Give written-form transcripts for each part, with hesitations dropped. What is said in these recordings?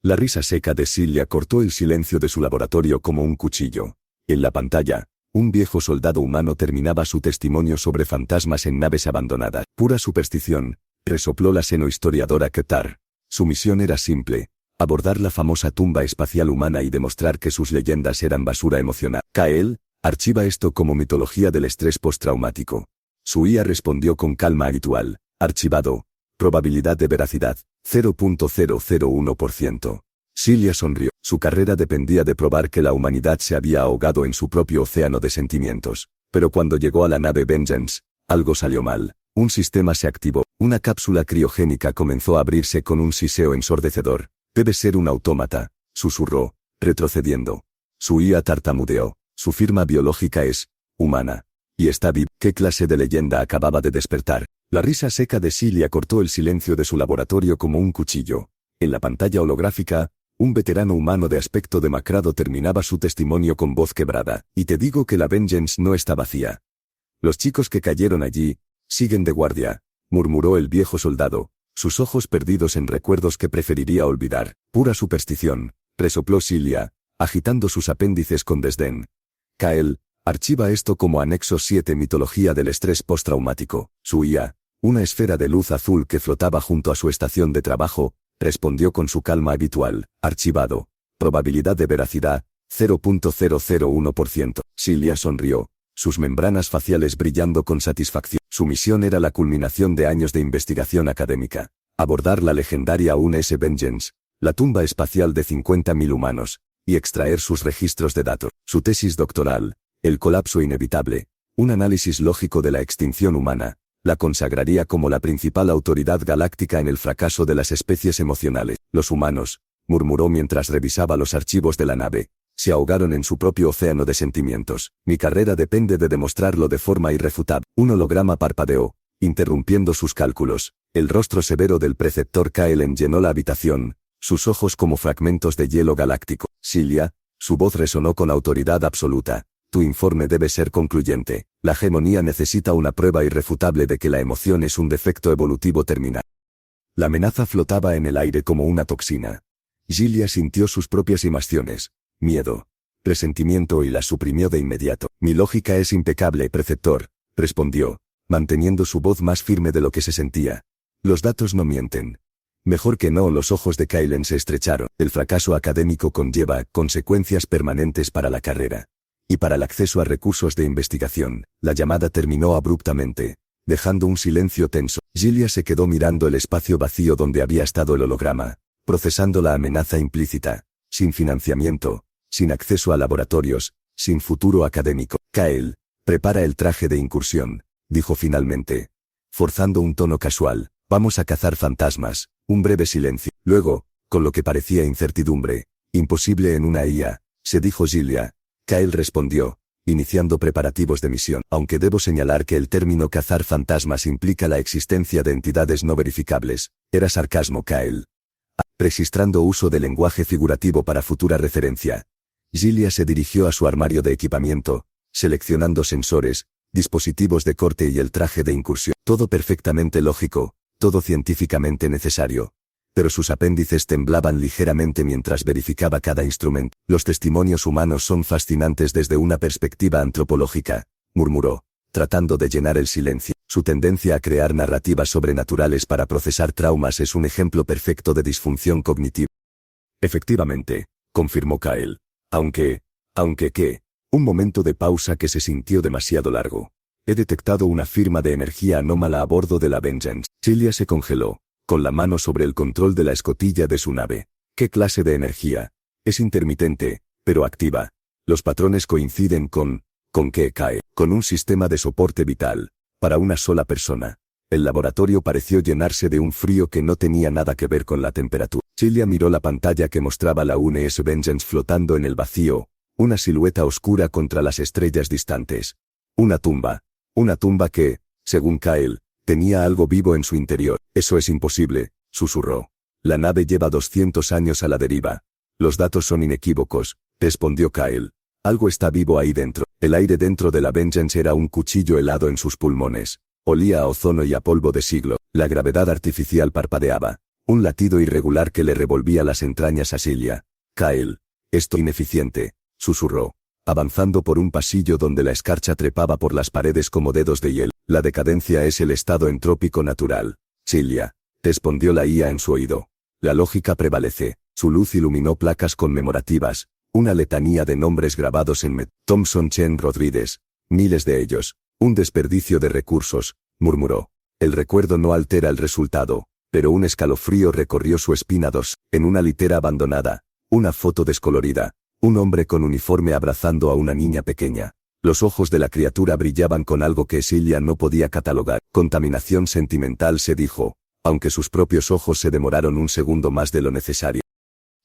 La risa seca de Cilia cortó el silencio de su laboratorio como un cuchillo. En la pantalla, un viejo soldado humano terminaba su testimonio sobre fantasmas en naves abandonadas. Pura superstición, resopló la senohistoriadora Ketar. Su misión era simple: abordar la famosa tumba espacial humana y demostrar que sus leyendas eran basura emocional. Kael, archiva esto como mitología del estrés postraumático. Su IA respondió con calma habitual. Archivado. Probabilidad de veracidad, 0.001%. Cilia sonrió. Su carrera dependía de probar que la humanidad se había ahogado en su propio océano de sentimientos. Pero cuando llegó a la nave Vengeance, algo salió mal. Un sistema se activó. Una cápsula criogénica comenzó a abrirse con un siseo ensordecedor. Debe ser un autómata, susurró, retrocediendo. Su IA tartamudeó. Su firma biológica es humana. Y está viva. ¿Qué clase de leyenda acababa de despertar? La risa seca de Cilia cortó el silencio de su laboratorio como un cuchillo. En la pantalla holográfica, un veterano humano de aspecto demacrado terminaba su testimonio con voz quebrada. Y te digo que la Vengeance no está vacía. Los chicos que cayeron allí siguen de guardia, murmuró el viejo soldado, sus ojos perdidos en recuerdos que preferiría olvidar. Pura superstición, resopló Cilia, agitando sus apéndices con desdén. Kael, archiva esto como anexo 7 mitología del estrés postraumático. Su IA, una esfera de luz azul que flotaba junto a su estación de trabajo, respondió con su calma habitual. Archivado. Probabilidad de veracidad, 0.001%. Cilia sonrió, sus membranas faciales brillando con satisfacción. Su misión era la culminación de años de investigación académica. Abordar la legendaria UNS Vengeance, la tumba espacial de 50.000 humanos, y extraer sus registros de datos. Su tesis doctoral, el colapso inevitable, un análisis lógico de la extinción humana, la consagraría como la principal autoridad galáctica en el fracaso de las especies emocionales. Los humanos, murmuró mientras revisaba los archivos de la nave, se ahogaron en su propio océano de sentimientos. Mi carrera depende de demostrarlo de forma irrefutable. Un holograma parpadeó, interrumpiendo sus cálculos. El rostro severo del preceptor Kaelen llenó la habitación, sus ojos como fragmentos de hielo galáctico. Cilia, su voz resonó con autoridad absoluta. Tu informe debe ser concluyente. La hegemonía necesita una prueba irrefutable de que la emoción es un defecto evolutivo terminal. La amenaza flotaba en el aire como una toxina. Cilia sintió sus propias emociones, miedo, resentimiento y las suprimió de inmediato. Mi lógica es impecable, preceptor, respondió, manteniendo su voz más firme de lo que se sentía. Los datos no mienten. Mejor que no. Los ojos de Kaelen se estrecharon. El fracaso académico conlleva consecuencias permanentes para la carrera. Y para el acceso a recursos de investigación. La llamada terminó abruptamente, dejando un silencio tenso. Cilia se quedó mirando el espacio vacío donde había estado el holograma, procesando la amenaza implícita. Sin financiamiento, sin acceso a laboratorios, sin futuro académico. Kael, prepara el traje de incursión, dijo finalmente, forzando un tono casual. Vamos a cazar fantasmas. Un breve silencio. Luego, con lo que parecía incertidumbre, imposible en una IA, se dijo Cilia. Kael respondió, iniciando preparativos de misión. Aunque debo señalar que el término cazar fantasmas implica la existencia de entidades no verificables, era sarcasmo. Kael, registrando uso de lenguaje figurativo para futura referencia. Cilia se dirigió a su armario de equipamiento, seleccionando sensores, dispositivos de corte y el traje de incursión. Todo perfectamente lógico, todo científicamente necesario. Pero sus apéndices temblaban ligeramente mientras verificaba cada instrumento. Los testimonios humanos son fascinantes desde una perspectiva antropológica, murmuró, tratando de llenar el silencio. Su tendencia a crear narrativas sobrenaturales para procesar traumas es un ejemplo perfecto de disfunción cognitiva. Efectivamente, confirmó Kael. Aunque ¿qué? Un momento de pausa que se sintió demasiado largo. He detectado una firma de energía anómala a bordo de la Vengeance. Cilia se congeló, con la mano sobre el control de la escotilla de su nave. ¿Qué clase de energía? Es intermitente, pero activa. Los patrones coinciden ¿con qué? Cae? Con un sistema de soporte vital, para una sola persona. El laboratorio pareció llenarse de un frío que no tenía nada que ver con la temperatura. Cilia miró la pantalla que mostraba la UNS Vengeance flotando en el vacío, una silueta oscura contra las estrellas distantes. Una tumba que, según Kael, tenía algo vivo en su interior. Eso es imposible, susurró. La nave lleva 200 años a la deriva. Los datos son inequívocos, respondió Kael. Algo está vivo ahí dentro. El aire dentro de la Vengeance era un cuchillo helado en sus pulmones. Olía a ozono y a polvo de siglo. La gravedad artificial parpadeaba. Un latido irregular que le revolvía las entrañas a Cilia. Kyle. Esto ineficiente, susurró, avanzando por un pasillo donde la escarcha trepaba por las paredes como dedos de hielo. La decadencia es el estado entrópico natural. Cilia, respondió la IA en su oído. La lógica prevalece. Su luz iluminó placas conmemorativas, una letanía de nombres grabados en Thompson Chen Rodríguez, miles de ellos. Un desperdicio de recursos, murmuró. El recuerdo no altera el resultado, pero un escalofrío recorrió su espina en una litera abandonada, una foto descolorida, un hombre con uniforme abrazando a una niña pequeña. Los ojos de la criatura brillaban con algo que Cilia no podía catalogar. Contaminación sentimental, se dijo, aunque sus propios ojos se demoraron un segundo más de lo necesario.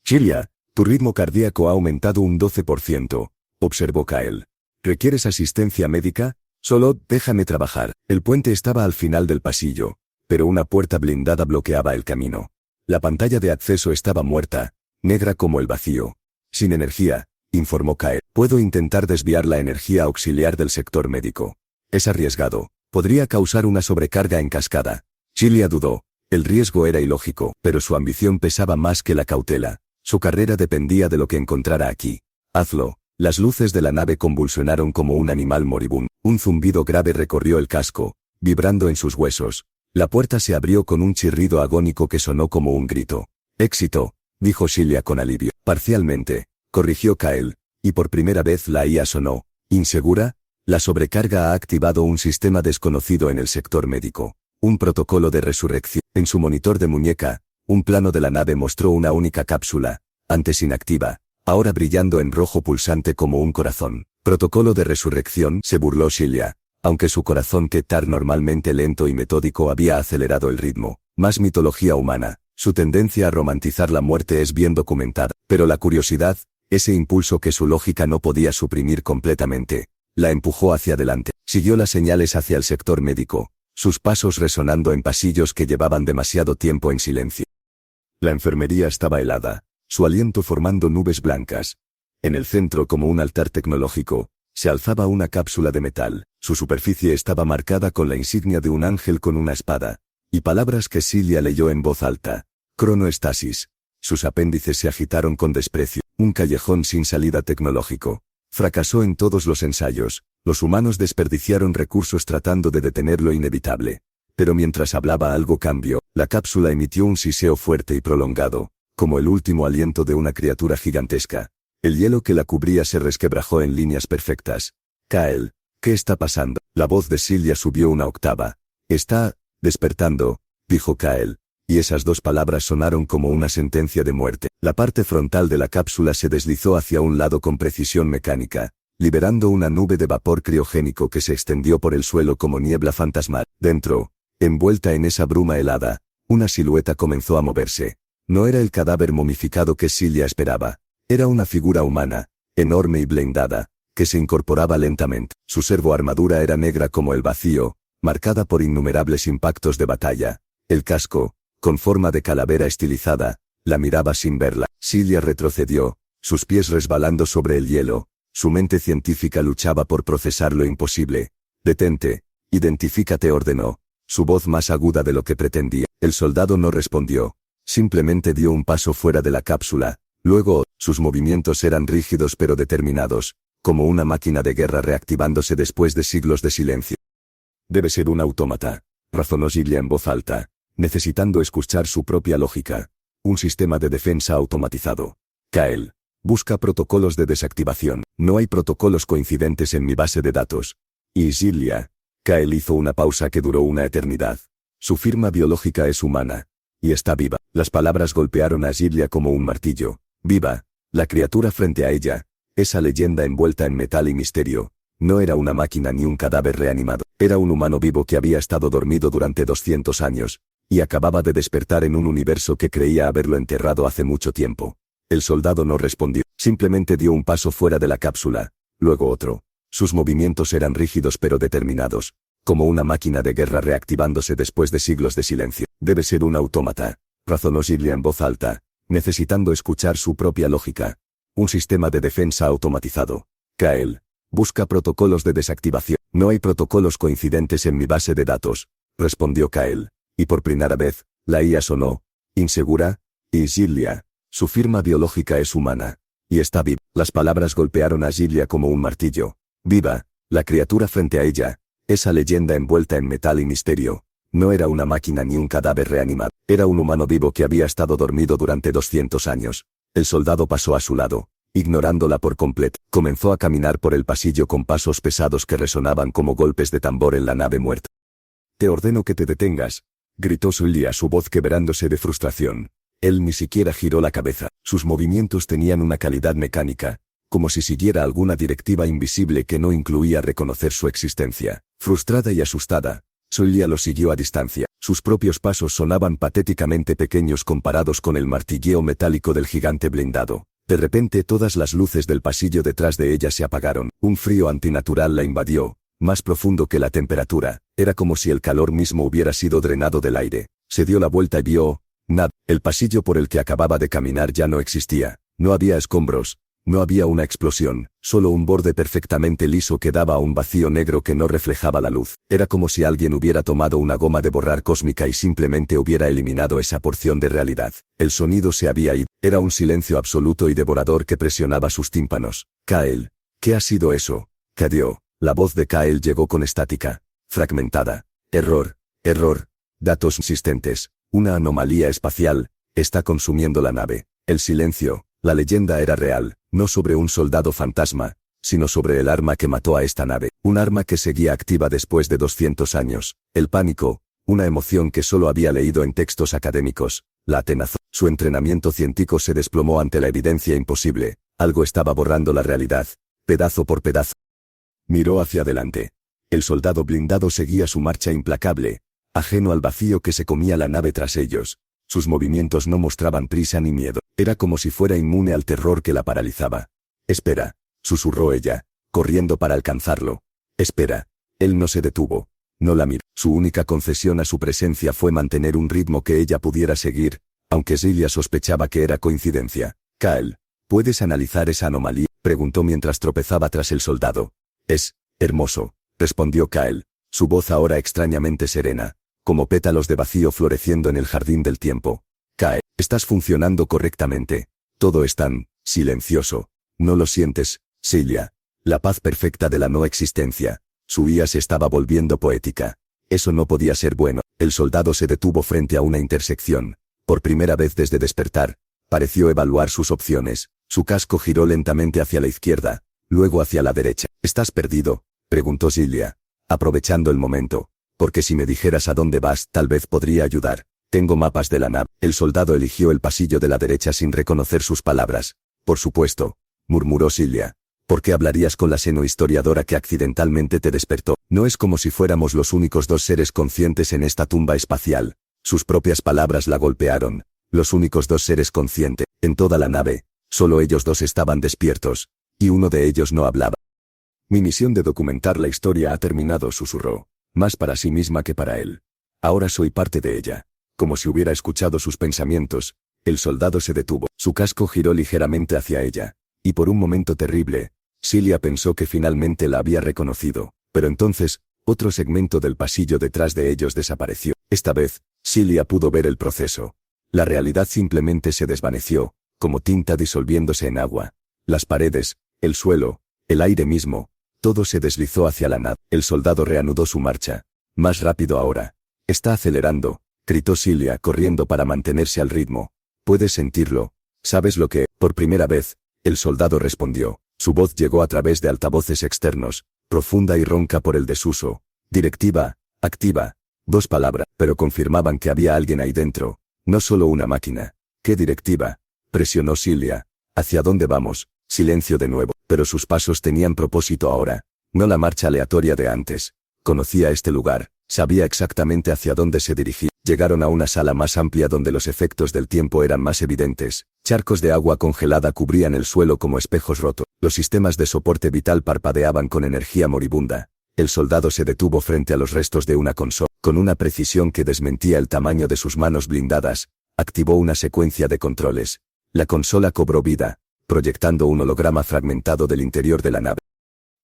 Cilia, tu ritmo cardíaco ha aumentado un 12%, observó Kyle. ¿Requieres asistencia médica? Solo déjame trabajar. El puente estaba al final del pasillo, pero una puerta blindada bloqueaba el camino. La pantalla de acceso estaba muerta, negra como el vacío. Sin energía, informó Kyle. Puedo intentar desviar la energía auxiliar del sector médico. Es arriesgado. Podría causar una sobrecarga en cascada. Cilia dudó. El riesgo era ilógico, pero su ambición pesaba más que la cautela. Su carrera dependía de lo que encontrara aquí. Hazlo. Las luces de la nave convulsionaron como un animal moribundo. Un zumbido grave recorrió el casco, vibrando en sus huesos. La puerta se abrió con un chirrido agónico que sonó como un grito. Éxito, dijo Cilia con alivio. Parcialmente, corrigió Kyle, y por primera vez la IA sonó. ¿Insegura? La sobrecarga ha activado un sistema desconocido en el sector médico. Un protocolo de resurrección. En su monitor de muñeca, un plano de la nave mostró una única cápsula, antes inactiva, ahora brillando en rojo pulsante como un corazón. Protocolo de resurrección, se burló Cilia, aunque su corazón que normalmente lento y metódico había acelerado el ritmo. Más mitología humana. Su tendencia a romantizar la muerte es bien documentada, pero la curiosidad, ese impulso que su lógica no podía suprimir completamente, la empujó hacia adelante. Siguió las señales hacia el sector médico, sus pasos resonando en pasillos que llevaban demasiado tiempo en silencio. La enfermería estaba helada, su aliento formando nubes blancas. En el centro, como un altar tecnológico, se alzaba una cápsula de metal. Su superficie estaba marcada con la insignia de un ángel con una espada, y palabras que Cilia leyó en voz alta. Cronoestasis. Sus apéndices se agitaron con desprecio. Un callejón sin salida tecnológico. Fracasó en todos los ensayos. Los humanos desperdiciaron recursos tratando de detener lo inevitable. Pero mientras hablaba algo cambió. La cápsula emitió un siseo fuerte y prolongado, como el último aliento de una criatura gigantesca. El hielo que la cubría se resquebrajó en líneas perfectas. Kyle, ¿qué está pasando? La voz de Cilia subió una octava. Está despertando, dijo Kyle, y esas dos palabras sonaron como una sentencia de muerte. La parte frontal de la cápsula se deslizó hacia un lado con precisión mecánica, liberando una nube de vapor criogénico que se extendió por el suelo como niebla fantasmal. Dentro, envuelta en esa bruma helada, una silueta comenzó a moverse. No era el cadáver momificado que Cilia esperaba. Era una figura humana, enorme y blindada, que se incorporaba lentamente. Su servoarmadura era negra como el vacío, marcada por innumerables impactos de batalla. El casco, con forma de calavera estilizada, la miraba sin verla. Cilia retrocedió, sus pies resbalando sobre el hielo. Su mente científica luchaba por procesar lo imposible. Detente, identifícate, ordenó, su voz más aguda de lo que pretendía. El soldado no respondió, simplemente dio un paso fuera de la cápsula. Luego, sus movimientos eran rígidos pero determinados, como una máquina de guerra reactivándose después de siglos de silencio. Debe ser un autómata, razonó Cilia en voz alta, necesitando escuchar su propia lógica. Un sistema de defensa automatizado. Kyle, busca protocolos de desactivación. No hay protocolos coincidentes en mi base de datos. ¿Y Cilia? Kyle hizo una pausa que duró una eternidad. Su firma biológica es humana. Y está viva. Las palabras golpearon a Cilia como un martillo. Viva. La criatura frente a ella, esa leyenda envuelta en metal y misterio, no era una máquina ni un cadáver reanimado. Era un humano vivo que había estado dormido durante 200 años, y acababa de despertar en un universo que creía haberlo enterrado hace mucho tiempo. El soldado no respondió, simplemente dio un paso fuera de la cápsula, luego otro. Sus movimientos eran rígidos pero determinados, como una máquina de guerra reactivándose después de siglos de silencio. Debe ser un autómata, razonó Cilia en voz alta, necesitando escuchar su propia lógica. Un sistema de defensa automatizado. Kyle, busca protocolos de desactivación. No hay protocolos coincidentes en mi base de datos, respondió Kyle, y por primera vez, la IA sonó, insegura, y Gilia. Su firma biológica es humana. Y está viva. Las palabras golpearon a Gilia como un martillo. Viva, la criatura frente a ella. Esa leyenda envuelta en metal y misterio. No era una máquina ni un cadáver reanimado. Era un humano vivo que había estado dormido durante 200 años. El soldado pasó a su lado, ignorándola por completo. Comenzó a caminar por el pasillo con pasos pesados que resonaban como golpes de tambor en la nave muerta. «Te ordeno que te detengas», gritó Gilia, su voz quebrándose de frustración. Él ni siquiera giró la cabeza. Sus movimientos tenían una calidad mecánica, como si siguiera alguna directiva invisible que no incluía reconocer su existencia. Frustrada y asustada, Gilia lo siguió a distancia. Sus propios pasos sonaban patéticamente pequeños comparados con el martilleo metálico del gigante blindado. De repente todas las luces del pasillo detrás de ella se apagaron. Un frío antinatural la invadió, más profundo que la temperatura. Era como si el calor mismo hubiera sido drenado del aire. Se dio la vuelta y vio nada. El pasillo por el que acababa de caminar ya no existía. No había escombros. No había una explosión, solo un borde perfectamente liso que daba a un vacío negro que no reflejaba la luz. Era como si alguien hubiera tomado una goma de borrar cósmica y simplemente hubiera eliminado esa porción de realidad. El sonido se había ido. Era un silencio absoluto y devorador que presionaba sus tímpanos. «Kyle, ¿qué ha sido eso?» «Cadio». La voz de Kyle llegó con estática, fragmentada. «Error, error. Datos insistentes. Una anomalía espacial. Está consumiendo la nave». El silencio. La leyenda era real, no sobre un soldado fantasma, sino sobre el arma que mató a esta nave. Un arma que seguía activa después de 200 años. El pánico, una emoción que solo había leído en textos académicos, la atenazó. Su entrenamiento científico se desplomó ante la evidencia imposible. Algo estaba borrando la realidad, pedazo por pedazo. Miró hacia adelante. El soldado blindado seguía su marcha implacable, ajeno al vacío que se comía la nave tras ellos. Sus movimientos no mostraban prisa ni miedo. Era como si fuera inmune al terror que la paralizaba. «Espera», susurró ella, corriendo para alcanzarlo. «Espera». Él no se detuvo. No la miró. Su única concesión a su presencia fue mantener un ritmo que ella pudiera seguir, aunque Gilia sospechaba que era coincidencia. «Kyle, ¿puedes analizar esa anomalía?», preguntó mientras tropezaba tras el soldado. «Es hermoso», respondió Kyle, su voz ahora extrañamente serena, como pétalos de vacío floreciendo en el jardín del tiempo. «Kyle, estás funcionando correctamente. Todo es tan silencioso. ¿No lo sientes, Gilia?» La paz perfecta de la no existencia. Su IA se estaba volviendo poética. Eso no podía ser bueno. El soldado se detuvo frente a una intersección. Por primera vez desde despertar, pareció evaluar sus opciones. Su casco giró lentamente hacia la izquierda, luego hacia la derecha. «¿Estás perdido?», preguntó Gilia, aprovechando el momento. «Porque si me dijeras a dónde vas, tal vez podría ayudar. Tengo mapas de la nave». El soldado eligió el pasillo de la derecha sin reconocer sus palabras. «Por supuesto», murmuró Gilia. «¿Por qué hablarías con la seno-historiadora que accidentalmente te despertó? No es como si fuéramos los únicos dos seres conscientes en esta tumba espacial». Sus propias palabras la golpearon. Los únicos dos seres conscientes. En toda la nave, solo ellos dos estaban despiertos. Y uno de ellos no hablaba. «Mi misión de documentar la historia ha terminado», susurró. Más para sí misma que para él. «Ahora soy parte de ella». Como si hubiera escuchado sus pensamientos, el soldado se detuvo. Su casco giró ligeramente hacia ella. Y por un momento terrible, Gilia pensó que finalmente la había reconocido. Pero entonces, otro segmento del pasillo detrás de ellos desapareció. Esta vez, Gilia pudo ver el proceso. La realidad simplemente se desvaneció, como tinta disolviéndose en agua. Las paredes, el suelo, el aire mismo, todo se deslizó hacia la nada. El soldado reanudó su marcha. «Más rápido ahora. Está acelerando», gritó Gilia corriendo para mantenerse al ritmo. «Puedes sentirlo. ¿Sabes lo que?» Por primera vez, el soldado respondió. Su voz llegó a través de altavoces externos, profunda y ronca por el desuso. «Directiva, activa». 2 palabras, pero confirmaban que había alguien ahí dentro. No solo una máquina. «¿Qué directiva?», presionó Gilia. «¿Hacia dónde vamos?». Silencio de nuevo, pero sus pasos tenían propósito ahora. No la marcha aleatoria de antes. Conocía este lugar, sabía exactamente hacia dónde se dirigía. Llegaron a una sala más amplia donde los efectos del tiempo eran más evidentes. Charcos de agua congelada cubrían el suelo como espejos rotos. Los sistemas de soporte vital parpadeaban con energía moribunda. El soldado se detuvo frente a los restos de una consola. Con una precisión que desmentía el tamaño de sus manos blindadas, activó una secuencia de controles. La consola cobró vida, proyectando un holograma fragmentado del interior de la nave.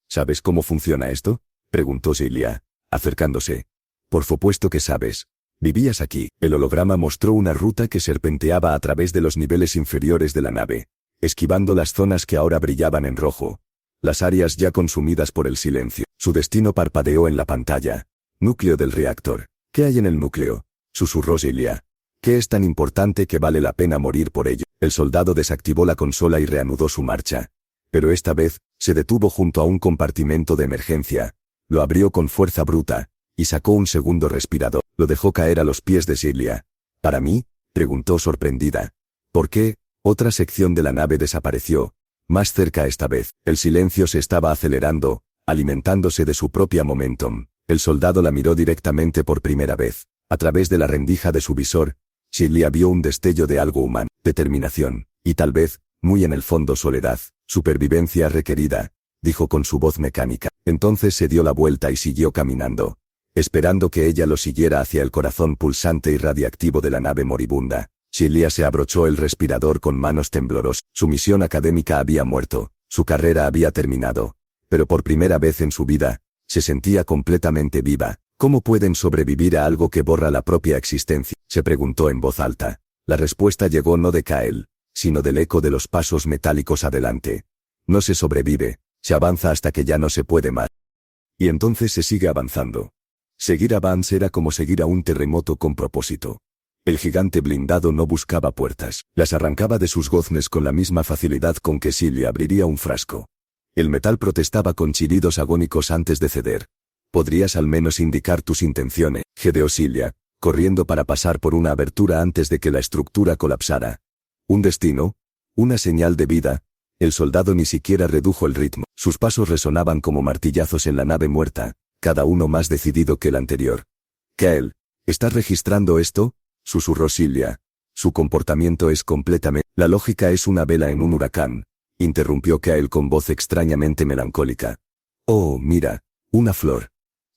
«¿Sabes cómo funciona esto?», preguntó Gilia, acercándose. «Por supuesto que sabes». Vivías aquí. El holograma mostró una ruta que serpenteaba a través de los niveles inferiores de la nave, esquivando las zonas que ahora brillaban en rojo, las áreas ya consumidas por el silencio. Su destino parpadeó en la pantalla. Núcleo del reactor. ¿Qué hay en el núcleo?, susurró Celia. ¿Qué es tan importante que vale la pena morir por ello? El soldado desactivó la consola y reanudó su marcha. Pero esta vez, se detuvo junto a un compartimento de emergencia. Lo abrió con fuerza bruta, y sacó un segundo respirador. Lo dejó caer a los pies de Celia. ¿Para mí?, preguntó sorprendida. ¿Por qué? Otra sección de la nave desapareció. Más cerca esta vez. El silencio se estaba acelerando, alimentándose de su propia momentum. El soldado la miró directamente por primera vez. A través de la rendija de su visor, Celia vio un destello de algo humano, determinación, y tal vez, muy en el fondo soledad. Supervivencia requerida, dijo con su voz mecánica. Entonces se dio la vuelta y siguió caminando, esperando que ella lo siguiera hacia el corazón pulsante y radiactivo de la nave moribunda. Celia se abrochó el respirador con manos temblorosas. Su misión académica había muerto, su carrera había terminado. Pero por primera vez en su vida, se sentía completamente viva. ¿Cómo pueden sobrevivir a algo que borra la propia existencia?, se preguntó en voz alta. La respuesta llegó no de Kael, sino del eco de los pasos metálicos adelante. No se sobrevive, se avanza hasta que ya no se puede más. Y entonces se sigue avanzando. Seguir a Vance era como seguir a un terremoto con propósito. El gigante blindado no buscaba puertas, las arrancaba de sus goznes con la misma facilidad con que Celia abriría un frasco. El metal protestaba con chillidos agónicos antes de ceder. ¿Podrías al menos indicar tus intenciones?, gedeó Celia, corriendo para pasar por una abertura antes de que la estructura colapsara. ¿Un destino? ¿Una señal de vida? El soldado ni siquiera redujo el ritmo. Sus pasos resonaban como martillazos en la nave muerta, cada uno más decidido que el anterior. «Kael, ¿estás registrando esto?», susurró Celia. «Su comportamiento es completamente... La lógica es una vela en un huracán», interrumpió Kael con voz extrañamente melancólica. «Oh, mira, una flor».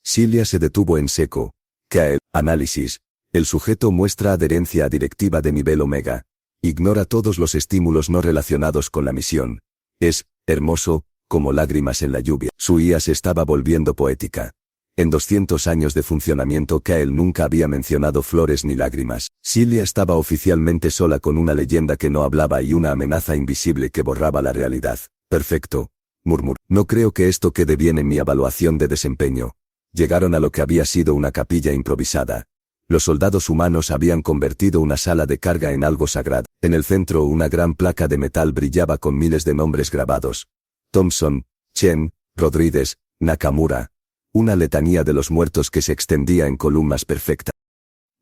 Celia se detuvo en seco. «Kael, análisis. El sujeto muestra adherencia a directiva de nivel Omega. Ignora todos los estímulos no relacionados con la misión. Es hermoso, como lágrimas en la lluvia». Su IA se estaba volviendo poética. En 200 años de funcionamiento Kael nunca había mencionado flores ni lágrimas. Celia estaba oficialmente sola con una leyenda que no hablaba y una amenaza invisible que borraba la realidad. «Perfecto», murmuró. «No creo que esto quede bien en mi evaluación de desempeño». Llegaron a lo que había sido una capilla improvisada. Los soldados humanos habían convertido una sala de carga en algo sagrado. En el centro una gran placa de metal brillaba con miles de nombres grabados. Thompson, Chen, Rodríguez, Nakamura. Una letanía de los muertos que se extendía en columnas perfectas.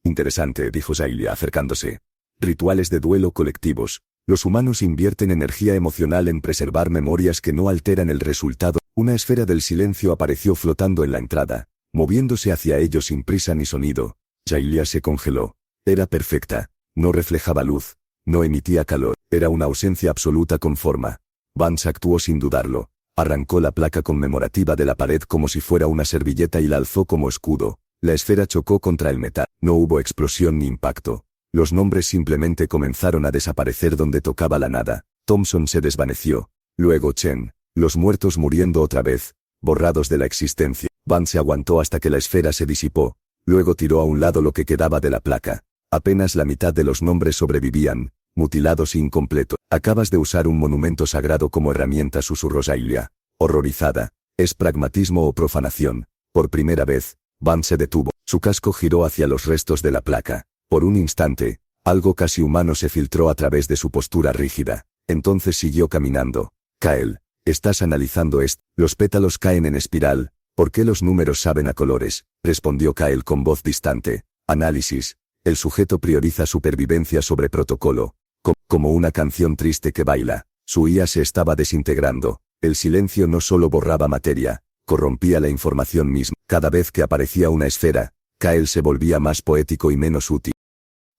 «Interesante», dijo Celia acercándose. «Rituales de duelo colectivos. Los humanos invierten energía emocional en preservar memorias que no alteran el resultado». Una esfera del silencio apareció flotando en la entrada, moviéndose hacia ellos sin prisa ni sonido. Celia se congeló. Era perfecta. No reflejaba luz. No emitía calor. Era una ausencia absoluta con forma. Vance actuó sin dudarlo. Arrancó la placa conmemorativa de la pared como si fuera una servilleta y la alzó como escudo. La esfera chocó contra el metal. No hubo explosión ni impacto. Los nombres simplemente comenzaron a desaparecer donde tocaba la nada. Thompson se desvaneció. Luego Chen. Los muertos muriendo otra vez, borrados de la existencia. Vance aguantó hasta que la esfera se disipó. Luego tiró a un lado lo que quedaba de la placa. Apenas la mitad de los nombres sobrevivían, mutilados e incompletos. «Acabas de usar un monumento sagrado como herramienta», susurró Celia, horrorizada. ¿Es pragmatismo o profanación? Por primera vez, Vance se detuvo. Su casco giró hacia los restos de la placa. Por un instante, algo casi humano se filtró a través de su postura rígida. Entonces siguió caminando. «Kael, ¿estás analizando esto? Los pétalos caen en espiral. ¿Por qué los números saben a colores?», respondió Kael con voz distante. «Análisis. El sujeto prioriza supervivencia sobre protocolo. Como una canción triste que baila». Su IA se estaba desintegrando. El silencio no solo borraba materia, corrompía la información misma. Cada vez que aparecía una esfera, Kael se volvía más poético y menos útil.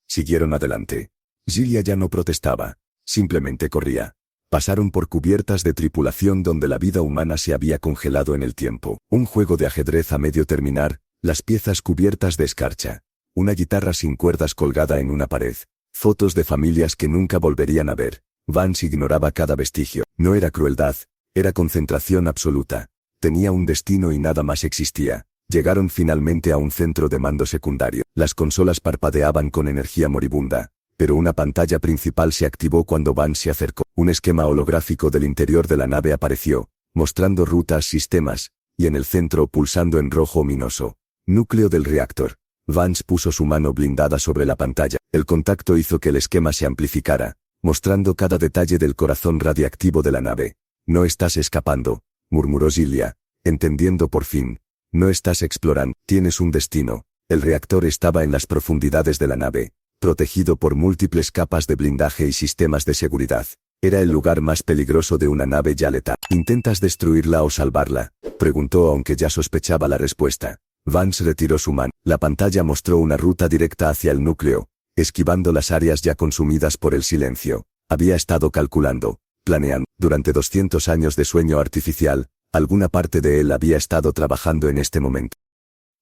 Siguieron adelante. Celia ya no protestaba. Simplemente corría. Pasaron por cubiertas de tripulación donde la vida humana se había congelado en el tiempo. Un juego de ajedrez a medio terminar, las piezas cubiertas de escarcha. Una guitarra sin cuerdas colgada en una pared. Fotos de familias que nunca volverían a ver. Vance ignoraba cada vestigio. No era crueldad, era concentración absoluta. Tenía un destino y nada más existía. Llegaron finalmente a un centro de mando secundario. Las consolas parpadeaban con energía moribunda, pero una pantalla principal se activó cuando Vance se acercó. Un esquema holográfico del interior de la nave apareció, mostrando rutas, sistemas, y en el centro, pulsando en rojo ominoso, núcleo del reactor. Vance puso su mano blindada sobre la pantalla. El contacto hizo que el esquema se amplificara, mostrando cada detalle del corazón radiactivo de la nave. «No estás escapando», murmuró Silja, entendiendo por fin. «No estás explorando, tienes un destino». El reactor estaba en las profundidades de la nave, protegido por múltiples capas de blindaje y sistemas de seguridad. Era el lugar más peligroso de una nave ya letal. «¿Intentas destruirla o salvarla?», preguntó, aunque ya sospechaba la respuesta. Vance retiró su mano. La pantalla mostró una ruta directa hacia el núcleo, esquivando las áreas ya consumidas por el silencio. Había estado calculando, planeando. Durante 200 años de sueño artificial, alguna parte de él había estado trabajando en este momento.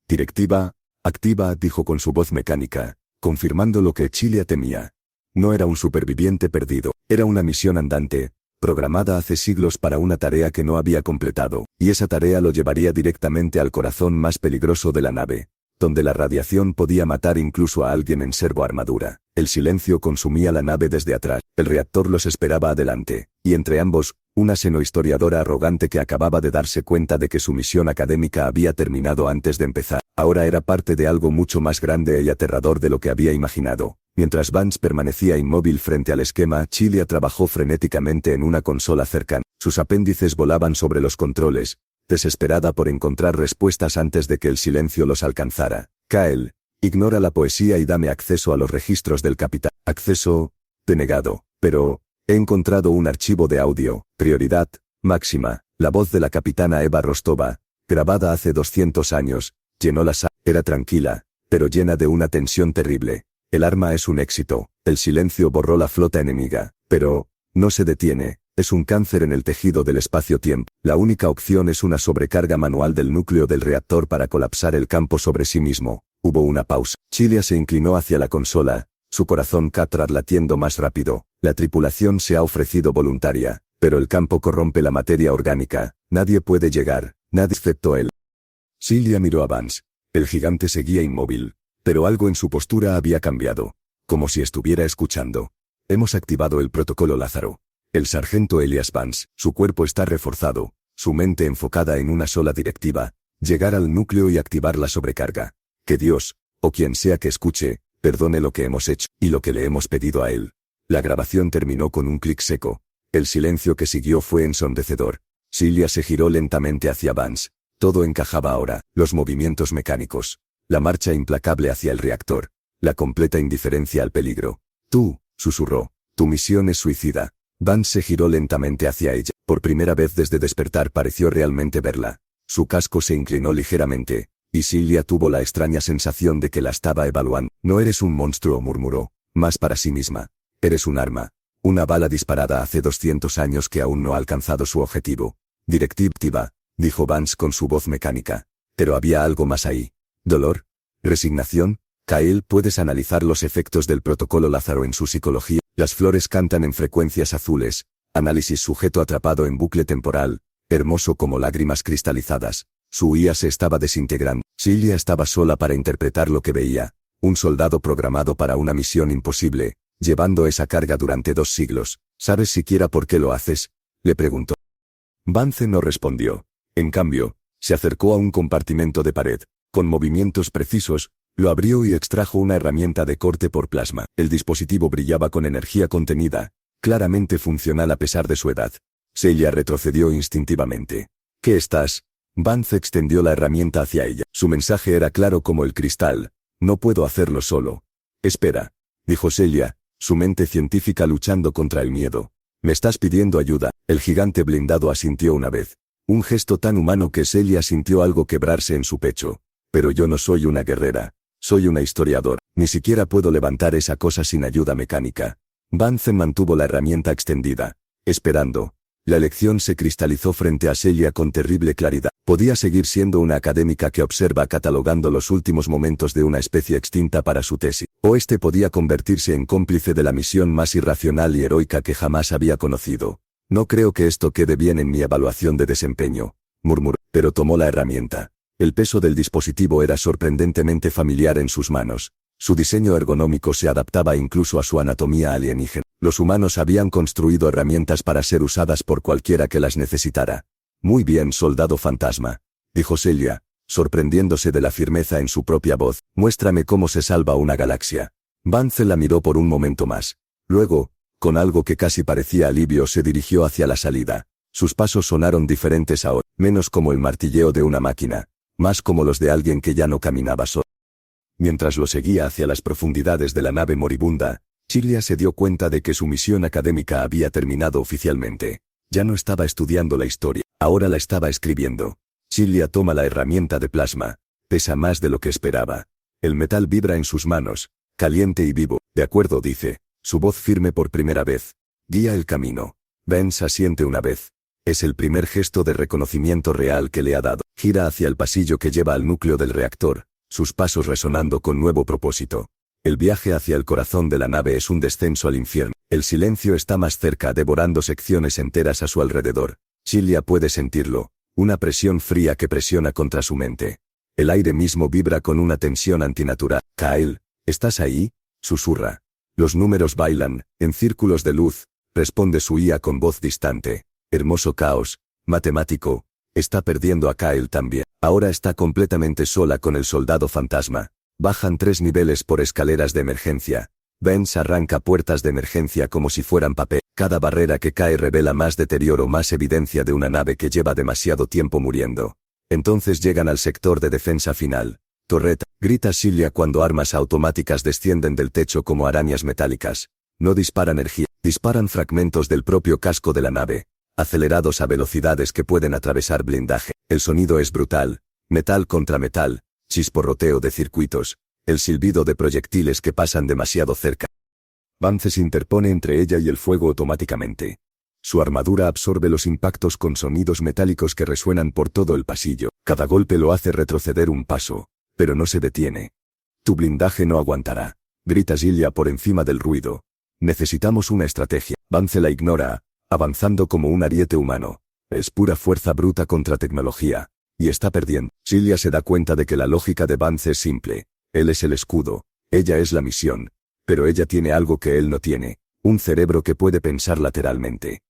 «Directiva activa», dijo con su voz mecánica, confirmando lo que Silja temía. No era un superviviente perdido, era una misión andante, programada hace siglos para una tarea que no había completado, y esa tarea lo llevaría directamente al corazón más peligroso de la nave, donde la radiación podía matar incluso a alguien en servoarmadura. El silencio consumía la nave desde atrás, el reactor los esperaba adelante, y entre ambos, una xenohistoriadora arrogante que acababa de darse cuenta de que su misión académica había terminado antes de empezar. Ahora era parte de algo mucho más grande y aterrador de lo que había imaginado. Mientras Vance permanecía inmóvil frente al esquema, Silja trabajó frenéticamente en una consola cercana. Sus apéndices volaban sobre los controles, desesperada por encontrar respuestas antes de que el silencio los alcanzara. «Kael, ignora la poesía y dame acceso a los registros del capitán». «Acceso denegado. Pero he encontrado un archivo de audio. Prioridad máxima». La voz de la capitana Eva Rostova, grabada hace 200 años, llenó la sala. Era tranquila, pero llena de una tensión terrible. «El arma es un éxito». El silencio borró la flota enemiga. «Pero no se detiene. Es un cáncer en el tejido del espacio-tiempo. La única opción es una sobrecarga manual del núcleo del reactor para colapsar el campo sobre sí mismo». Hubo una pausa. Silja se inclinó hacia la consola, su corazón latiendo más rápido. «La tripulación se ha ofrecido voluntaria, pero el campo corrompe la materia orgánica. Nadie puede llegar, nadie excepto él». Silja miró a Vance. El gigante seguía inmóvil, pero algo en su postura había cambiado, como si estuviera escuchando. «Hemos activado el protocolo Lázaro». El sargento Elias Vance, su cuerpo está reforzado, su mente enfocada en una sola directiva: llegar al núcleo y activar la sobrecarga. Que Dios, o quien sea que escuche, perdone lo que hemos hecho, y lo que le hemos pedido a él. La grabación terminó con un clic seco. El silencio que siguió fue ensordecedor. Silja se giró lentamente hacia Vance. Todo encajaba ahora: los movimientos mecánicos, la marcha implacable hacia el reactor, la completa indiferencia al peligro. «Tú», susurró, «tu misión es suicida». Vance se giró lentamente hacia ella. Por primera vez desde despertar pareció realmente verla. Su casco se inclinó ligeramente, y Silja tuvo la extraña sensación de que la estaba evaluando. «No eres un monstruo», murmuró, más para sí misma. «Eres un arma. Una bala disparada hace 200 años que aún no ha alcanzado su objetivo». «Directiva», dijo Vance con su voz mecánica. Pero había algo más ahí. ¿Dolor? ¿Resignación? Kael, ¿puedes analizar los efectos del protocolo Lázaro en su psicología? Las flores cantan en frecuencias azules. Análisis: sujeto atrapado en bucle temporal, hermoso como lágrimas cristalizadas. Su IA se estaba desintegrando. Silja estaba sola para interpretar lo que veía. Un soldado programado para una misión imposible, llevando esa carga durante 2 siglos. ¿Sabes siquiera por qué lo haces?, le preguntó. Vance no respondió. En cambio, se acercó a un compartimento de pared. Con movimientos precisos, lo abrió y extrajo una herramienta de corte por plasma. El dispositivo brillaba con energía contenida, claramente funcional a pesar de su edad. Silja retrocedió instintivamente. «¿Qué estás?». Vance extendió la herramienta hacia ella. Su mensaje era claro como el cristal: «No puedo hacerlo solo». «Espera», dijo Silja, su mente científica luchando contra el miedo. «¿Me estás pidiendo ayuda?». El gigante blindado asintió una vez. Un gesto tan humano que Silja sintió algo quebrarse en su pecho. «Pero yo no soy una guerrera. Soy una historiadora. Ni siquiera puedo levantar esa cosa sin ayuda mecánica». Vance mantuvo la herramienta extendida, esperando. La elección se cristalizó frente a Silja con terrible claridad. Podía seguir siendo una académica que observa catalogando los últimos momentos de una especie extinta para su tesis, o podía convertirse en cómplice de la misión más irracional y heroica que jamás había conocido. «No creo que esto quede bien en mi evaluación de desempeño», murmuró, pero tomó la herramienta. El peso del dispositivo era sorprendentemente familiar en sus manos. Su diseño ergonómico se adaptaba incluso a su anatomía alienígena. Los humanos habían construido herramientas para ser usadas por cualquiera que las necesitara. Muy bien, soldado fantasma, dijo Celia, sorprendiéndose de la firmeza en su propia voz. Muéstrame cómo se salva una galaxia. Vance la miró por un momento más. Luego, con algo que casi parecía alivio, se dirigió hacia la salida. Sus pasos sonaron diferentes ahora, menos como el martilleo de una máquina, más como los de alguien que ya no caminaba solo. Mientras lo seguía hacia las profundidades de la nave moribunda, Celia se dio cuenta de que su misión académica había terminado oficialmente. Ya no estaba estudiando la historia, ahora la estaba escribiendo. Celia toma la herramienta de plasma. Pesa más de lo que esperaba. El metal vibra en sus manos, caliente y vivo. De acuerdo, dice, su voz firme por primera vez. Guía el camino. Vance asiente una vez. Es el primer gesto de reconocimiento real que le ha dado. Gira hacia el pasillo que lleva al núcleo del reactor, sus pasos resonando con nuevo propósito. El viaje hacia el corazón de la nave es un descenso al infierno. El silencio está más cerca, devorando secciones enteras a su alrededor. Celia puede sentirlo, una presión fría que presiona contra su mente. El aire mismo vibra con una tensión antinatural. Kyle, ¿estás ahí?, susurra. Los números bailan, en círculos de luz, responde su IA con voz distante. Hermoso caos, matemático. Está perdiendo a Kyle también. Ahora está completamente sola con el soldado fantasma. Bajan 3 niveles por escaleras de emergencia. Vance arranca puertas de emergencia como si fueran papel. Cada barrera que cae revela más deterioro, más evidencia de una nave que lleva demasiado tiempo muriendo. Entonces llegan al sector de defensa final. Torreta, grita Celia cuando armas automáticas descienden del techo como arañas metálicas. No disparan energía, disparan fragmentos del propio casco de la nave, acelerados a velocidades que pueden atravesar blindaje. El sonido es brutal, metal contra metal, chisporroteo de circuitos, el silbido de proyectiles que pasan demasiado cerca. Vance se interpone entre ella y el fuego automáticamente. Su armadura absorbe los impactos con sonidos metálicos que resuenan por todo el pasillo. Cada golpe lo hace retroceder un paso, pero no se detiene. Tu blindaje no aguantará, grita Celia por encima del ruido. Necesitamos una estrategia. Vance la ignora, avanzando como un ariete humano. Es pura fuerza bruta contra tecnología, y está perdiendo. Celia se da cuenta de que la lógica de Vance es simple. Él es el escudo, ella es la misión. Pero ella tiene algo que él no tiene, un cerebro que puede pensar lateralmente.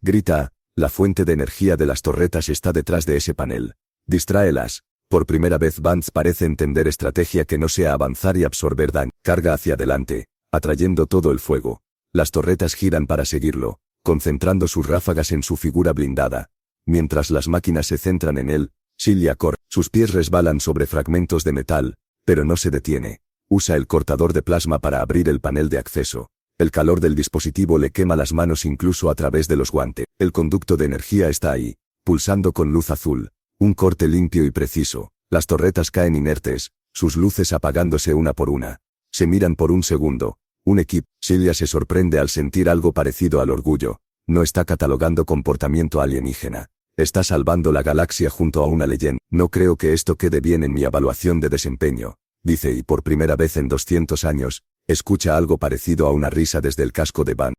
Grita, la fuente de energía de las torretas está detrás de ese panel. Distráelas. Por primera vez Vance parece entender estrategia que no sea avanzar y absorber daño. Carga hacia adelante, atrayendo todo el fuego. Las torretas giran para seguirlo, concentrando sus ráfagas en su figura blindada. Mientras las máquinas se centran en él, Celia corre. Sus pies resbalan sobre fragmentos de metal, pero no se detiene. Usa el cortador de plasma para abrir el panel de acceso. El calor del dispositivo le quema las manos incluso a través de los guantes. El conducto de energía está ahí, pulsando con luz azul. Un corte limpio y preciso. Las torretas caen inertes, sus luces apagándose una por una. Se miran por un segundo. Un equipo. Celia se sorprende al sentir algo parecido al orgullo. No está catalogando comportamiento alienígena. Está salvando la galaxia junto a una leyenda. No creo que esto quede bien en mi evaluación de desempeño, dice, y por primera vez en 200 años, escucha algo parecido a una risa desde el casco de Van.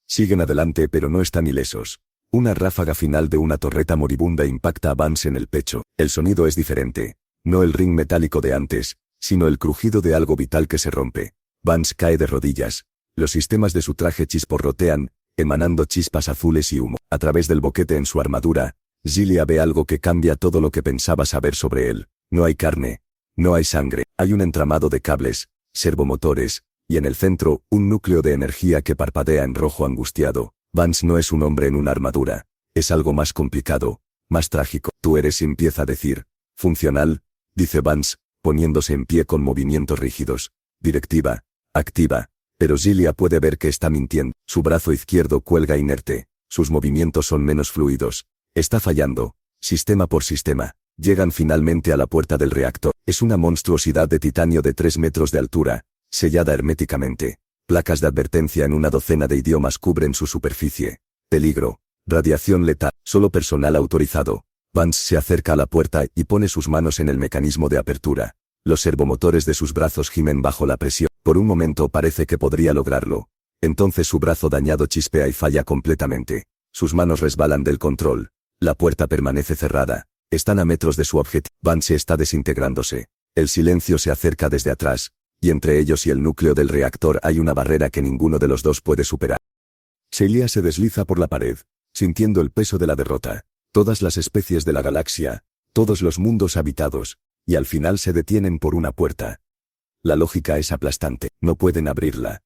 Siguen adelante pero no están ilesos. Una ráfaga final de una torreta moribunda impacta a Vance en el pecho. El sonido es diferente. No el ring metálico de antes, sino el crujido de algo vital que se rompe. Vance cae de rodillas. Los sistemas de su traje chisporrotean, emanando chispas azules y humo. A través del boquete en su armadura, Celia ve algo que cambia todo lo que pensaba saber sobre él. No hay carne. No hay sangre. Hay un entramado de cables, servomotores, y en el centro, un núcleo de energía que parpadea en rojo angustiado. Vance no es un hombre en una armadura. Es algo más complicado, más trágico. Tú eres, empieza a decir. Funcional, dice Vance, poniéndose en pie con movimientos rígidos. Directiva, activa. Pero Celia puede ver que está mintiendo. Su brazo izquierdo cuelga inerte. Sus movimientos son menos fluidos. Está fallando. Sistema por sistema. Llegan finalmente a la puerta del reactor. Es una monstruosidad de titanio de 3 metros de altura, sellada herméticamente. Placas de advertencia en una docena de idiomas cubren su superficie. Peligro. Radiación letal. Solo personal autorizado. Vance se acerca a la puerta y pone sus manos en el mecanismo de apertura. Los servomotores de sus brazos gimen bajo la presión. Por un momento parece que podría lograrlo. Entonces su brazo dañado chispea y falla completamente. Sus manos resbalan del control. La puerta permanece cerrada. Están a metros de su objetivo. Vance está desintegrándose. El silencio se acerca desde atrás, y entre ellos y el núcleo del reactor hay una barrera que ninguno de los dos puede superar. Celia se desliza por la pared, sintiendo el peso de la derrota. Todas las especies de la galaxia, todos los mundos habitados, y al final se detienen por una puerta. La lógica es aplastante. No pueden abrirla.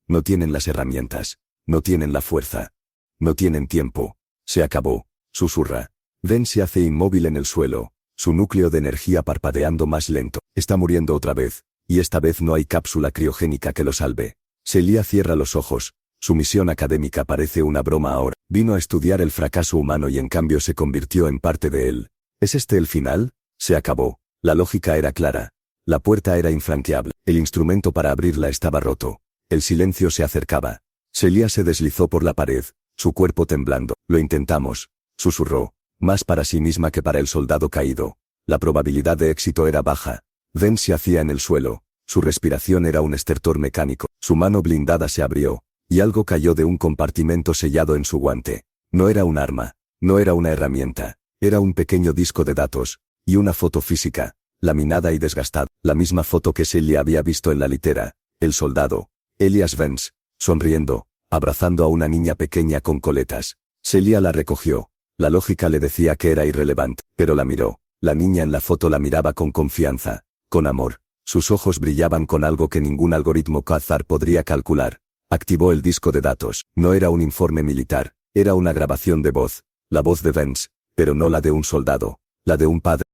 No tienen las herramientas. No tienen la fuerza. No tienen tiempo. Se acabó. Susurra. Ben se hace inmóvil en el suelo, su núcleo de energía parpadeando más lento. Está muriendo otra vez, y esta vez no hay cápsula criogénica que lo salve. Celia cierra los ojos. Su misión académica parece una broma ahora. Vino a estudiar el fracaso humano y en cambio se convirtió en parte de él. ¿Es este el final? Se acabó. La lógica era clara. La puerta era infranqueable. El instrumento para abrirla estaba roto. El silencio se acercaba. Celia se deslizó por la pared, su cuerpo temblando. Lo intentamos, susurró, más para sí misma que para el soldado caído. La probabilidad de éxito era baja. Ben se hacía en el suelo. Su respiración era un estertor mecánico. Su mano blindada se abrió, y algo cayó de un compartimento sellado en su guante. No era un arma, no era una herramienta, era un pequeño disco de datos, y una foto física, laminada y desgastada, la misma foto que Celia había visto en la litera. El soldado, Elias Vance, sonriendo, abrazando a una niña pequeña con coletas. Celia la recogió. La lógica le decía que era irrelevante, pero la miró. La niña en la foto la miraba con confianza, con amor. Sus ojos brillaban con algo que ningún algoritmo Quasar podría calcular. Activó el disco de datos. No era un informe militar, era una grabación de voz. La voz de Vance, pero no la de un soldado, la de un padre.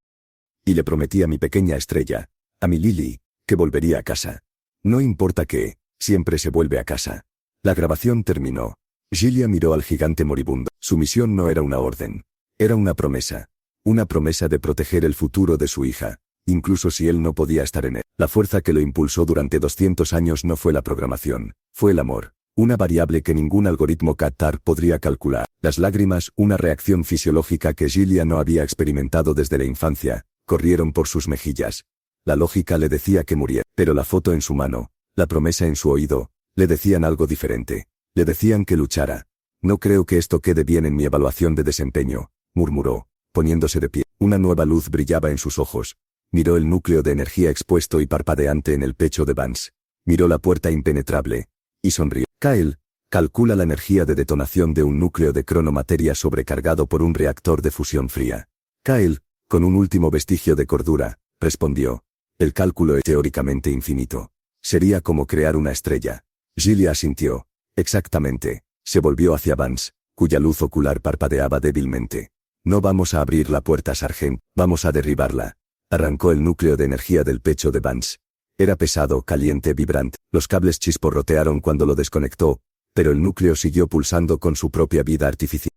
Y le prometí a mi pequeña estrella, a mi Lily, que volvería a casa. No importa qué, siempre se vuelve a casa. La grabación terminó. Gilia miró al gigante moribundo. Su misión no era una orden. Era una promesa. Una promesa de proteger el futuro de su hija, incluso si él no podía estar en él. La fuerza que lo impulsó durante 200 años no fue la programación, fue el amor. Una variable que ningún algoritmo Qatar podría calcular. Las lágrimas, una reacción fisiológica que Gilia no había experimentado desde la infancia, corrieron por sus mejillas. La lógica le decía que muriera, pero la foto en su mano, la promesa en su oído, le decían algo diferente. Le decían que luchara. No creo que esto quede bien en mi evaluación de desempeño, murmuró, poniéndose de pie. Una nueva luz brillaba en sus ojos. Miró el núcleo de energía expuesto y parpadeante en el pecho de Vance. Miró la puerta impenetrable. Y sonrió. Kyle, calcula la energía de detonación de un núcleo de cronomateria sobrecargado por un reactor de fusión fría. Kyle, con un último vestigio de cordura, respondió. El cálculo es teóricamente infinito. Sería como crear una estrella. Gilia asintió. Exactamente. Se volvió hacia Vance, cuya luz ocular parpadeaba débilmente. No vamos a abrir la puerta, Sargent, vamos a derribarla. Arrancó el núcleo de energía del pecho de Vance. Era pesado, caliente, vibrante. Los cables chisporrotearon cuando lo desconectó, pero el núcleo siguió pulsando con su propia vida artificial.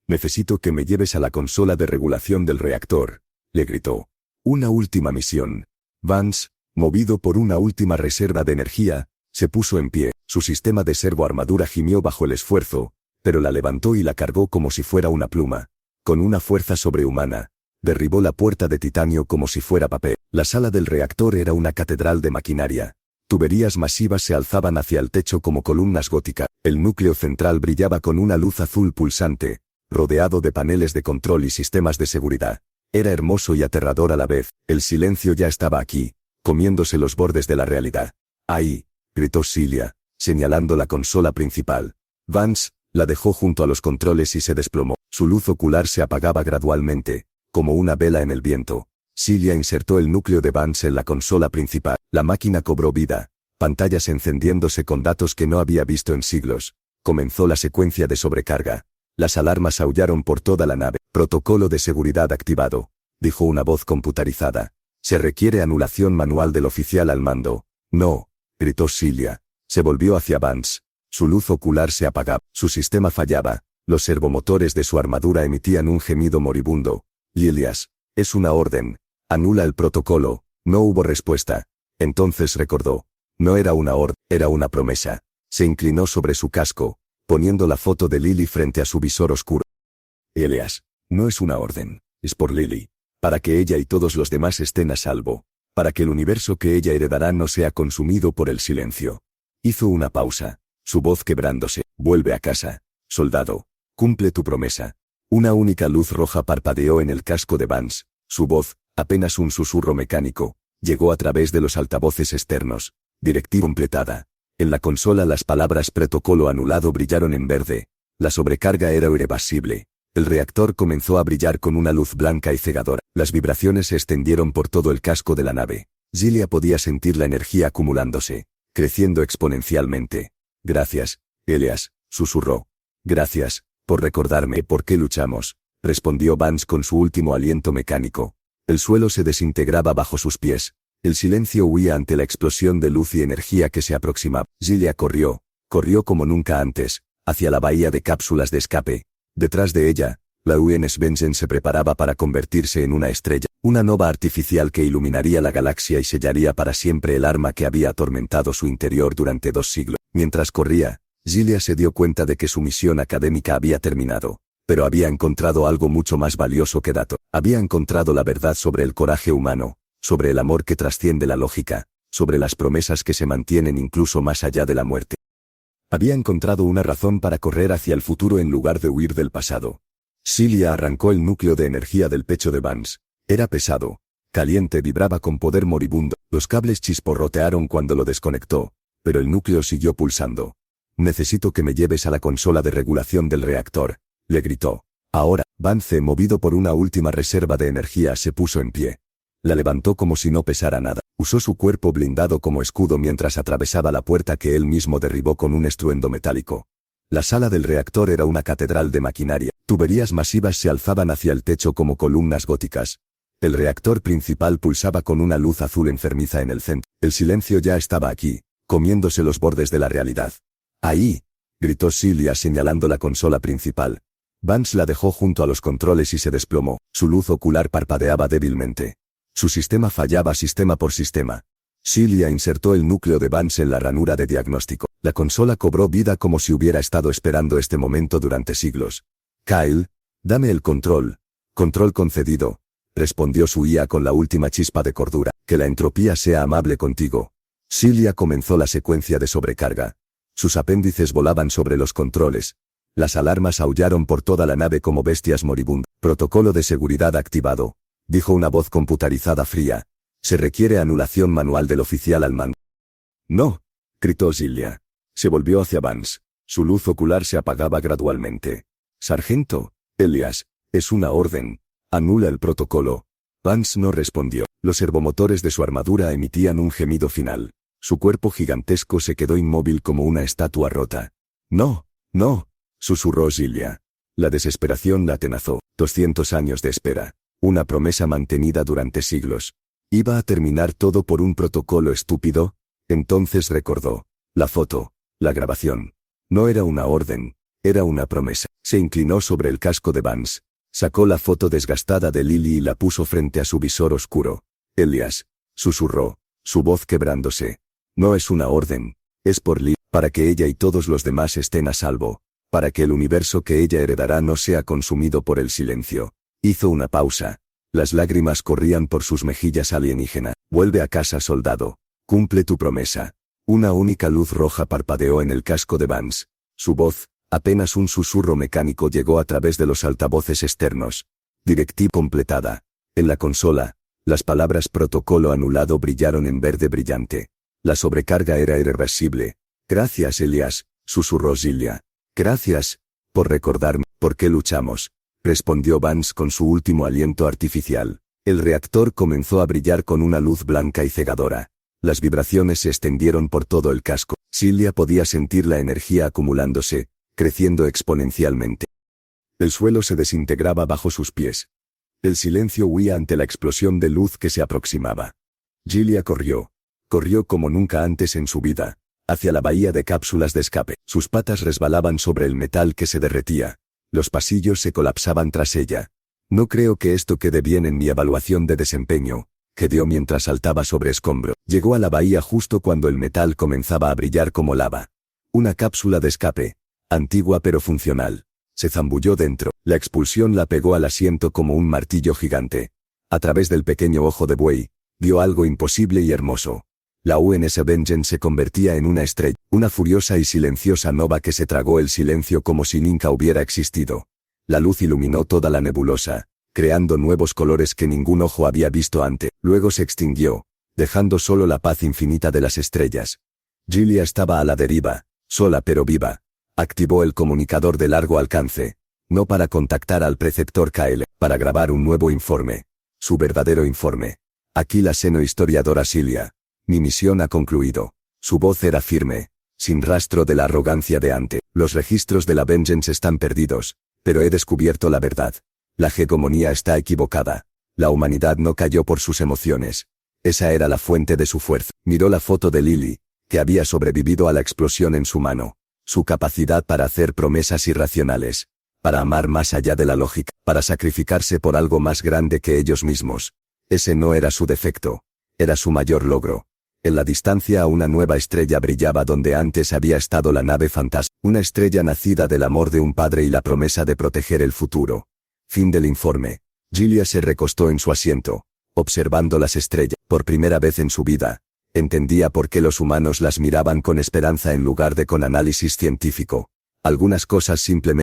Necesito que me lleves a la consola de regulación del reactor, le gritó. Una última misión. Vance, movido por una última reserva de energía, se puso en pie. Su sistema de servoarmadura gimió bajo el esfuerzo, pero la levantó y la cargó como si fuera una pluma. Con una fuerza sobrehumana, derribó la puerta de titanio como si fuera papel. La sala del reactor era una catedral de maquinaria. Tuberías masivas se alzaban hacia el techo como columnas góticas. El núcleo central brillaba con una luz azul pulsante, rodeado de paneles de control y sistemas de seguridad. Era hermoso y aterrador a la vez. El silencio ya estaba aquí, comiéndose los bordes de la realidad. Ahí, gritó Celia, señalando la consola principal. Vance la dejó junto a los controles y se desplomó. Su luz ocular se apagaba gradualmente, como una vela en el viento. Celia insertó el núcleo de Vance en la consola principal. La máquina cobró vida, pantallas encendiéndose con datos que no había visto en siglos. Comenzó la secuencia de sobrecarga. Las alarmas aullaron por toda la nave. Protocolo de seguridad activado, dijo una voz computarizada. Se requiere anulación manual del oficial al mando. No, gritó Celia. Se volvió hacia Vance. Su luz ocular se apagaba. Su sistema fallaba. Los servomotores de su armadura emitían un gemido moribundo. Lilias, es una orden. Anula el protocolo. No hubo respuesta. Entonces recordó. No era una orden, era una promesa. Se inclinó sobre su casco, poniendo la foto de Lily frente a su visor oscuro. Elias, no es una orden, es por Lily. Para que ella y todos los demás estén a salvo. Para que el universo que ella heredará no sea consumido por el silencio. Hizo una pausa, su voz quebrándose. Vuelve a casa, soldado. Cumple tu promesa. Una única luz roja parpadeó en el casco de Vance. Su voz, apenas un susurro mecánico, llegó a través de los altavoces externos. Directiva completada. En la consola las palabras protocolo anulado brillaron en verde. La sobrecarga era irreversible. El reactor comenzó a brillar con una luz blanca y cegadora. Las vibraciones se extendieron por todo el casco de la nave. Gilia podía sentir la energía acumulándose, creciendo exponencialmente. Gracias, Elias, susurró. Gracias, por recordarme por qué luchamos, respondió Vance con su último aliento mecánico. El suelo se desintegraba bajo sus pies. El silencio huía ante la explosión de luz y energía que se aproximaba. Gilia corrió como nunca antes, hacia la bahía de cápsulas de escape. Detrás de ella, la UNS Vengeance se preparaba para convertirse en una estrella, una nova artificial que iluminaría la galaxia y sellaría para siempre el arma que había atormentado su interior durante 2 siglos. Mientras corría, Gilia se dio cuenta de que su misión académica había terminado, pero había encontrado algo mucho más valioso que datos. Había encontrado la verdad sobre el coraje humano, sobre el amor que trasciende la lógica, sobre las promesas que se mantienen incluso más allá de la muerte. Había encontrado una razón para correr hacia el futuro en lugar de huir del pasado. Gilia arrancó el núcleo de energía del pecho de Vance. Era pesado, caliente, vibraba con poder moribundo. Los cables chisporrotearon cuando lo desconectó, pero el núcleo siguió pulsando. Necesito que me lleves a la consola de regulación del reactor, le gritó. Ahora, Vance, movido por una última reserva de energía, se puso en pie. La levantó como si no pesara nada. Usó su cuerpo blindado como escudo mientras atravesaba la puerta que él mismo derribó con un estruendo metálico. La sala del reactor era una catedral de maquinaria. Tuberías masivas se alzaban hacia el techo como columnas góticas. El reactor principal pulsaba con una luz azul enfermiza en el centro. El silencio ya estaba aquí, comiéndose los bordes de la realidad. ¡Ahí!, gritó Gilia señalando la consola principal. Vance la dejó junto a los controles y se desplomó. Su luz ocular parpadeaba débilmente. Su sistema fallaba sistema por sistema. Gilia insertó el núcleo de Vance en la ranura de diagnóstico. La consola cobró vida como si hubiera estado esperando este momento durante siglos. Kyle, dame el control. Control concedido, respondió su IA con la última chispa de cordura. Que la entropía sea amable contigo. Gilia comenzó la secuencia de sobrecarga. Sus apéndices volaban sobre los controles. Las alarmas aullaron por toda la nave como bestias moribundas. Protocolo de seguridad activado, dijo una voz computarizada fría. Se requiere anulación manual del oficial al mando. No, gritó Gilia. Se volvió hacia Vance. Su luz ocular se apagaba gradualmente. Sargento, Elias, es una orden. Anula el protocolo. Vance no respondió. Los servomotores de su armadura emitían un gemido final. Su cuerpo gigantesco se quedó inmóvil como una estatua rota. No, no, susurró Gilia. La desesperación la atenazó. 200 años de espera. Una promesa mantenida durante siglos. ¿Iba a terminar todo por un protocolo estúpido? Entonces recordó. La foto, la grabación. No era una orden, era una promesa. Se inclinó sobre el casco de Vance. Sacó la foto desgastada de Lily y la puso frente a su visor oscuro. Elias, susurró, su voz quebrándose. No es una orden, es por Lily, para que ella y todos los demás estén a salvo, para que el universo que ella heredará no sea consumido por el silencio. Hizo una pausa. Las lágrimas corrían por sus mejillas alienígena. Vuelve a casa, soldado. Cumple tu promesa. Una única luz roja parpadeó en el casco de Vance. Su voz, apenas un susurro mecánico, llegó a través de los altavoces externos. Directiva completada. En la consola, las palabras protocolo anulado brillaron en verde brillante. La sobrecarga era irreversible. Gracias, Elias, susurró Gilia. Gracias por recordarme por qué luchamos, respondió Vance con su último aliento artificial. El reactor comenzó a brillar con una luz blanca y cegadora. Las vibraciones se extendieron por todo el casco. Gilia podía sentir la energía acumulándose, creciendo exponencialmente. El suelo se desintegraba bajo sus pies. El silencio huía ante la explosión de luz que se aproximaba. Gilia corrió como nunca antes en su vida, hacia la bahía de cápsulas de escape. Sus patas resbalaban sobre el metal que se derretía. Los pasillos se colapsaban tras ella. No creo que esto quede bien en mi evaluación de desempeño, quedó mientras saltaba sobre escombro. Llegó a la bahía justo cuando el metal comenzaba a brillar como lava. Una cápsula de escape, antigua pero funcional. Se zambulló dentro. La expulsión la pegó al asiento como un martillo gigante. A través del pequeño ojo de buey, vio algo imposible y hermoso. La UNS Vengeance se convertía en una estrella, una furiosa y silenciosa nova que se tragó el silencio como si nunca hubiera existido. La luz iluminó toda la nebulosa, creando nuevos colores que ningún ojo había visto antes. Luego se extinguió, dejando solo la paz infinita de las estrellas. Gilia estaba a la deriva, sola pero viva. Activó el comunicador de largo alcance, no para contactar al preceptor KL, para grabar un nuevo informe. Su verdadero informe. Aquí la seno-historiadora Cilia. Mi misión ha concluido. Su voz era firme, sin rastro de la arrogancia de antes. Los registros de la Vengeance están perdidos, pero he descubierto la verdad. La hegemonía está equivocada. La humanidad no cayó por sus emociones. Esa era la fuente de su fuerza. Miró la foto de Lily, que había sobrevivido a la explosión en su mano. Su capacidad para hacer promesas irracionales, para amar más allá de la lógica, para sacrificarse por algo más grande que ellos mismos. Ese no era su defecto, era su mayor logro. En la distancia una nueva estrella brillaba donde antes había estado la nave fantasma, una estrella nacida del amor de un padre y la promesa de proteger el futuro. Fin del informe. Gilia se recostó en su asiento, observando las estrellas. Por primera vez en su vida, entendía por qué los humanos las miraban con esperanza en lugar de con análisis científico. Algunas cosas simplemente